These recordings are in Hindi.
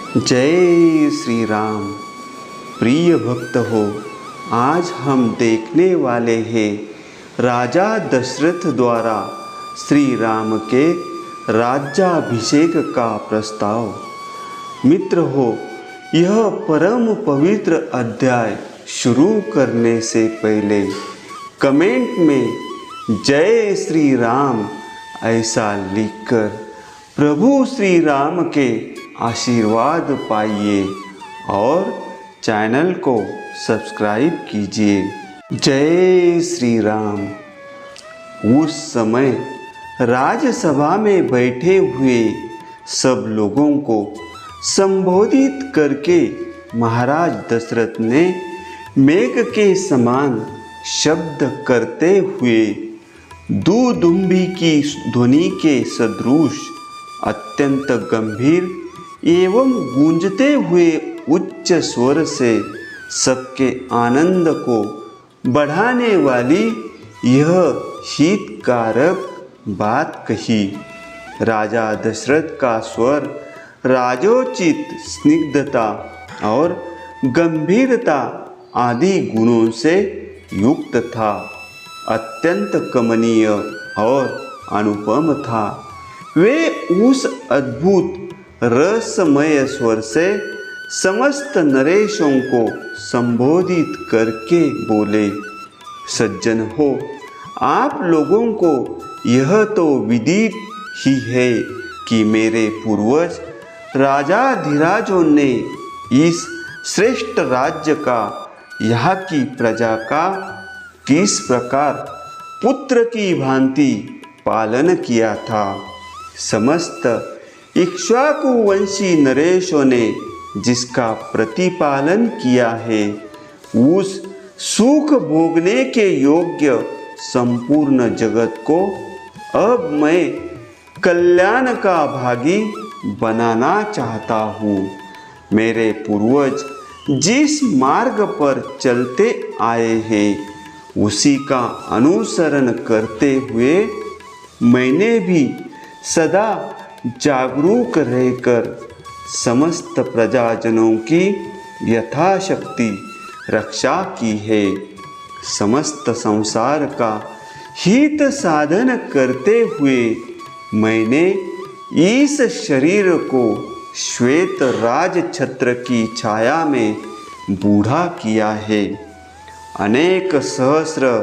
जय श्री राम। प्रिय भक्त हो, आज हम देखने वाले हैं राजा दशरथ द्वारा श्री राम के राज्याभिषेक का प्रस्ताव। मित्र हो, यह परम पवित्र अध्याय शुरू करने से पहले कमेंट में जय श्री राम ऐसा लिखकर प्रभु श्री राम के आशीर्वाद पाइए और चैनल को सब्सक्राइब कीजिए। जय श्री राम। उस समय राज्यसभा में बैठे हुए सब लोगों को संबोधित करके महाराज दशरथ ने मेघ के समान शब्द करते हुए दुदुम्बी की ध्वनि के सदृश अत्यंत गंभीर एवं गूंजते हुए उच्च स्वर से सबके आनंद को बढ़ाने वाली यह हितकारक बात कही। राजा दशरथ का स्वर राजोचित स्निग्धता और गंभीरता आदि गुणों से युक्त था, अत्यंत कमनीय और अनुपम था। वे उस अद्भुत रसमय स्वर से समस्त नरेशों को संबोधित करके बोले, सज्जन हो, आप लोगों को यह तो विदित ही है कि मेरे पूर्वज राजाधिराजों ने इस श्रेष्ठ राज्य का, यहाँ की प्रजा का किस प्रकार पुत्र की भांति पालन किया था। समस्त इक्ष्वाकुवंशी नरेशों ने जिसका प्रतिपालन किया है, उस सुख भोगने के योग्य संपूर्ण जगत को अब मैं कल्याण का भागी बनाना चाहता हूँ। मेरे पूर्वज जिस मार्ग पर चलते आए हैं, उसी का अनुसरण करते हुए मैंने भी सदा जागरूक रहकर समस्त प्रजाजनों की यथाशक्ति रक्षा की है। समस्त संसार का हित साधन करते हुए मैंने इस शरीर को श्वेत राज छत्र की छाया में बूढ़ा किया है। अनेक सहस्र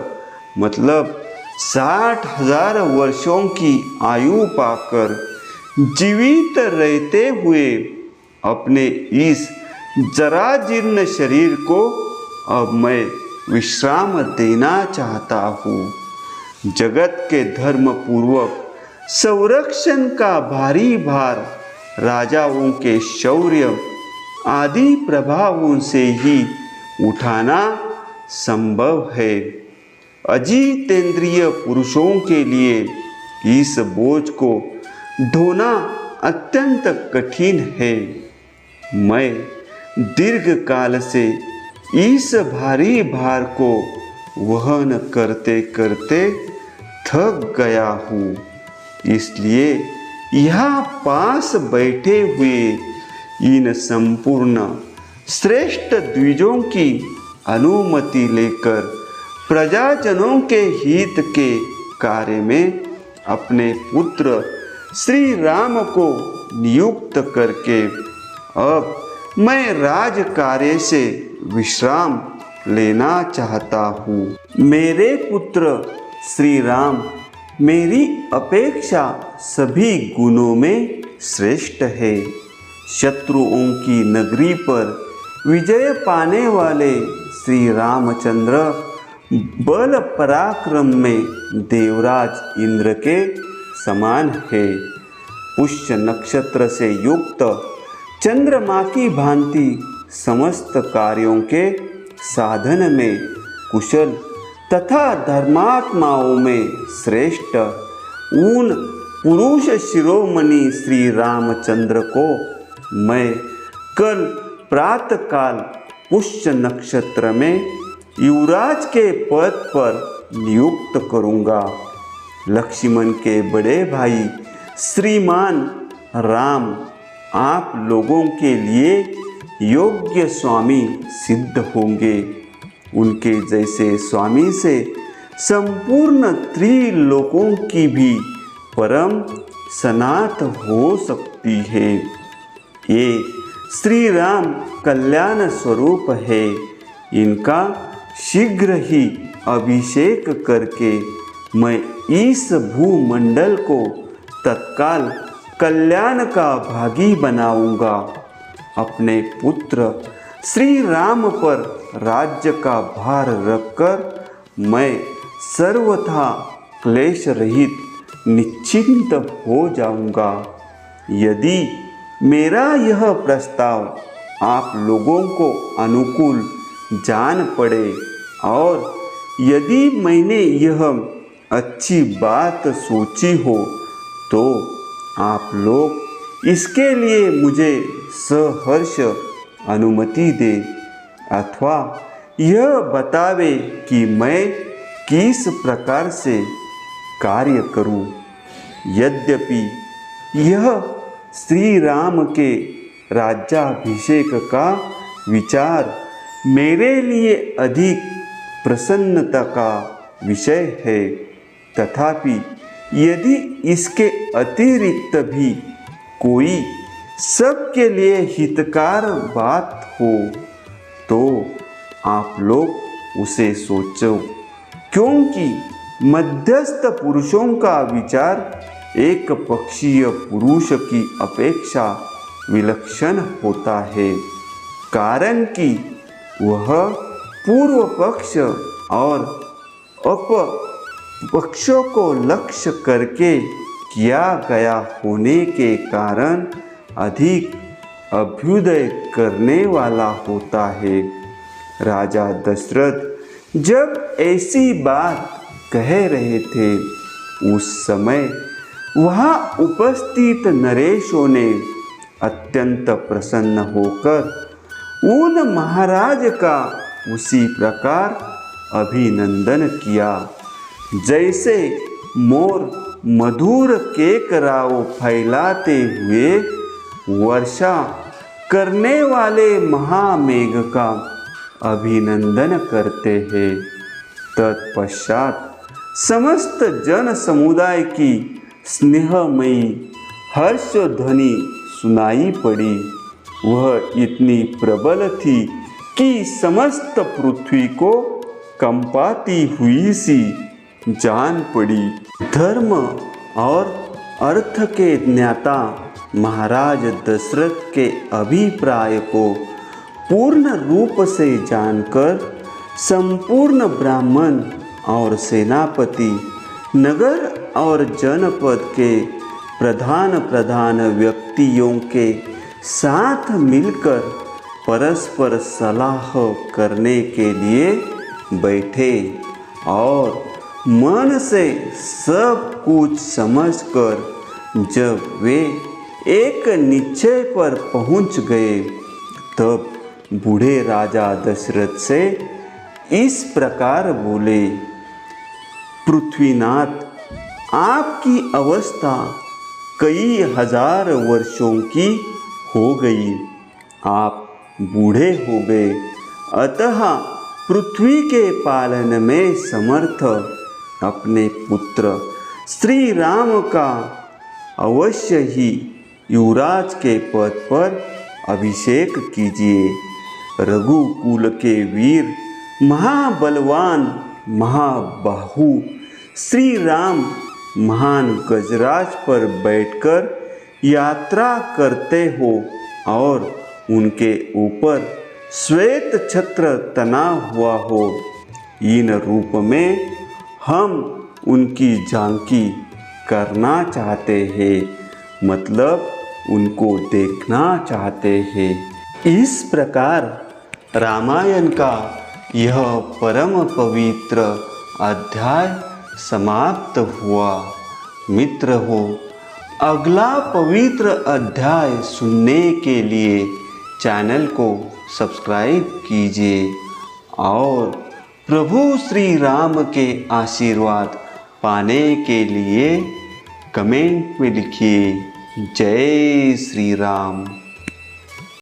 मतलब 60,000 वर्षों की आयु पाकर जीवित रहते हुए अपने इस जराजीर्ण शरीर को अब मैं विश्राम देना चाहता हूँ। जगत के धर्म पूर्वक संरक्षण का भारी भार राजाओं के शौर्य आदि प्रभावों से ही उठाना संभव है। अजितेंद्रिय पुरुषों के लिए इस बोझ को ढोना अत्यंत कठिन है। मैं दीर्घ काल से इस भारी भार को वहन करते करते थक गया हूँ, इसलिए यहाँ पास बैठे हुए इन संपूर्ण श्रेष्ठ द्विजों की अनुमति लेकर प्रजाजनों के हित के कार्य में अपने पुत्र श्री राम को नियुक्त करके अब मैं राज कार्य से विश्राम लेना चाहता हूँ। मेरे पुत्र श्री राम मेरी अपेक्षा सभी गुणों में श्रेष्ठ है। शत्रुओं की नगरी पर विजय पाने वाले श्री रामचंद्र बल पराक्रम में देवराज इंद्र के समान है। पुष्य नक्षत्र से युक्त चंद्रमा की भांति समस्त कार्यों के साधन में कुशल तथा धर्मात्माओं में श्रेष्ठ उन पुरुष शिरोमणि श्री रामचंद्र को मैं कल प्रातःकाल पुष्य नक्षत्र में युवराज के पद पर नियुक्त करूँगा। लक्ष्मण के बड़े भाई श्रीमान राम आप लोगों के लिए योग्य स्वामी सिद्ध होंगे। उनके जैसे स्वामी से संपूर्ण त्रिलोकों की भी परम सनात हो सकती है। ये श्री राम कल्याण स्वरूप है। इनका शीघ्र ही अभिषेक करके मैं इस भूमंडल को तत्काल कल्याण का भागी बनाऊंगा। अपने पुत्र श्री राम पर राज्य का भार रखकर मैं सर्वथा क्लेश रहित निश्चिंत हो जाऊंगा। यदि मेरा यह प्रस्ताव आप लोगों को अनुकूल जान पड़े और यदि मैंने यह अच्छी बात सोची हो तो आप लोग इसके लिए मुझे सहर्ष अनुमति दे अथवा यह बतावे कि मैं किस प्रकार से कार्य करूं। यद्यपि यह श्री राम के राज्याभिषेक का विचार मेरे लिए अधिक प्रसन्नता का विषय है, तथापि यदि इसके अतिरिक्त भी कोई सबके लिए हितकार बात हो तो आप लोग उसे सोचो, क्योंकि मध्यस्थ पुरुषों का विचार एक पक्षीय पुरुष की अपेक्षा विलक्षण होता है, कारण कि वह पूर्व पक्ष और अपक्षों को लक्ष्य करके किया गया होने के कारण अधिक अभ्युदय करने वाला होता है। राजा दशरथ जब ऐसी बात कह रहे थे उस समय वहाँ उपस्थित नरेशों ने अत्यंत प्रसन्न होकर उन महाराज का उसी प्रकार अभिनंदन किया जैसे मोर मधुर केकराव फैलाते हुए वर्षा करने वाले महामेघ का अभिनंदन करते हैं। तत्पश्चात समस्त जन समुदाय की स्नेहमयी हर्ष ध्वनि सुनाई पड़ी। वह इतनी प्रबल थी कि समस्त पृथ्वी को कंपाती हुई सी जान पड़ी। धर्म और अर्थ के ज्ञाता महाराज दशरथ के अभिप्राय को पूर्ण रूप से जानकर संपूर्ण ब्राह्मण और सेनापति, नगर और जनपद के प्रधान व्यक्तियों के साथ मिलकर परस्पर सलाह करने के लिए बैठे और मन से सब कुछ समझकर जब वे एक निश्चय पर पहुंच गए तब बूढ़े राजा दशरथ से इस प्रकार बोले, पृथ्वीनाथ, आपकी अवस्था कई हजार वर्षों की हो गई। आप बूढ़े हो गए, अतः पृथ्वी के पालन में समर्थ अपने पुत्र श्री राम का अवश्य ही युवराज के पद पर अभिषेक कीजिए। रघुकुल के वीर महाबलवान महाबाहु श्री राम महान गजराज पर बैठकर यात्रा करते हो और उनके ऊपर श्वेत छत्र तना हुआ हो। इन रूप में हम उनकी झांकी करना चाहते हैं, मतलब उनको देखना चाहते हैं। इस प्रकार रामायण का यह परम पवित्र अध्याय समाप्त हुआ। मित्र हो, अगला पवित्र अध्याय सुनने के लिए चैनल को सब्सक्राइब कीजिए और प्रभु श्री राम के आशीर्वाद पाने के लिए कमेंट में लिखिए जय श्री राम।